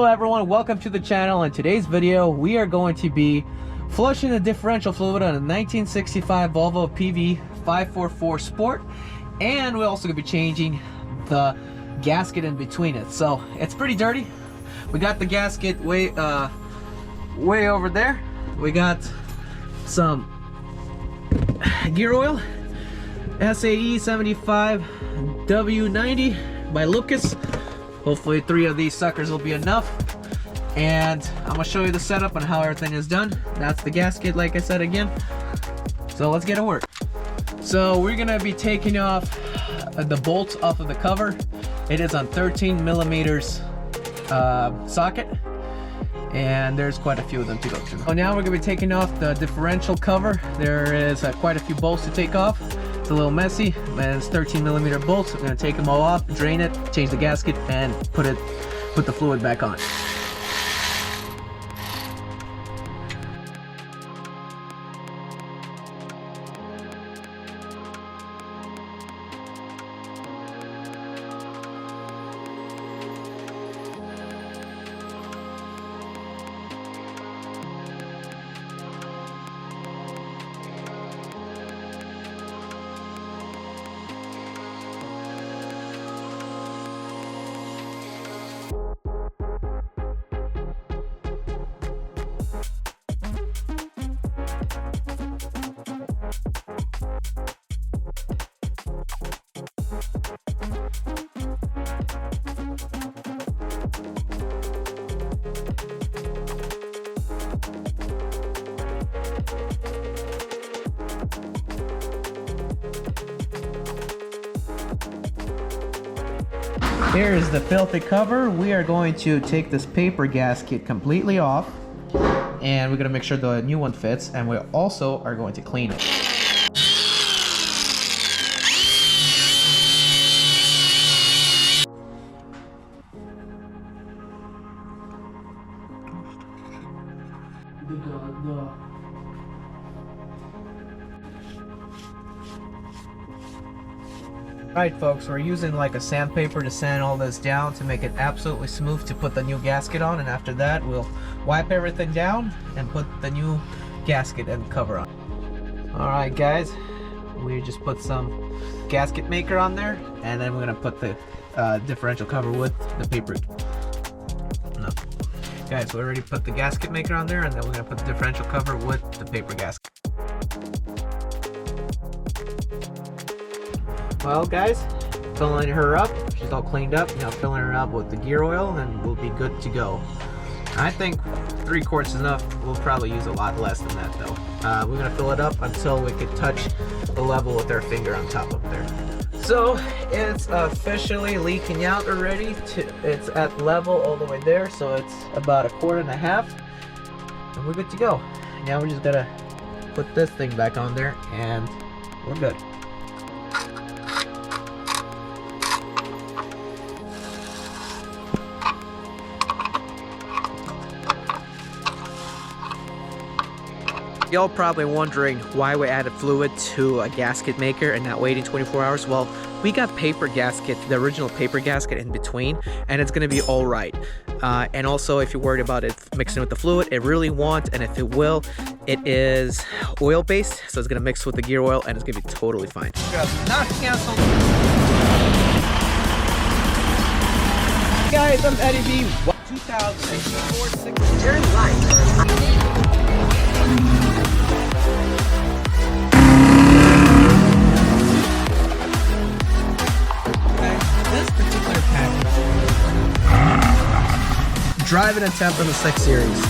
Hello everyone, welcome to the channel. In today's video we are going to be flushing the differential fluid on a 1965 Volvo PV544 Sport, and we're also going to be changing the gasket in between it. So it's pretty dirty. We got the gasket way over there. We got some gear oil, SAE 75 W90 by Lucus. Hopefully 3 of these suckers will be enough. And I'm gonna show you the setup and how everything is done. That's the gasket, like I said again. So let's get to work. So we're gonna be taking off the bolts off of the cover. It is on 13 millimeters socket, and there's quite a few of them to go through. So now we're gonna be taking off the differential cover. There is quite a few bolts to take off. It's a little messy, but it's 13 millimeter bolts. I'm gonna take them all off, drain it, change the gasket, and put the fluid back on. Here is the filthy cover. We are going to take this paper gasket completely off, and we're going to make sure the new one fits, and we also are going to clean it. Right folks, we're using like a sandpaper to sand all this down to make it absolutely smooth to put the new gasket on, and after that we'll wipe everything down and put the new gasket and cover on. Alright guys, we just put some Gasket Maker on there, and then we're going to put the differential cover with the paper. No. Guys, we already put the Gasket Maker on there, and then we're going to put the differential cover with the paper gasket. Well guys, filling her up, she's all cleaned up. Now filling her up with the gear oil, and we'll be good to go. I think 3 quarts is enough. We'll probably use a lot less than that though. We're gonna fill it up until we can touch the level with our finger on top of there. So it's officially leaking out already. It's at level all the way there, so it's about 1.5 quarts, and we're good to go. Now we just gotta put this thing back on there, and we're good. Y'all probably wondering why we added fluid to a Gasket Maker and not waiting 24 hours. Well, we got paper gasket, the original paper gasket in between, and it's gonna be all right. And also, if you're worried about it mixing with the fluid, it really won't, and if it will, it is oil-based, so it's gonna mix with the gear oil, and it's gonna be totally fine. Not canceled. Guys, I'm Eddie B. 2004 Turn right. Drive and attempt on the 6 Series.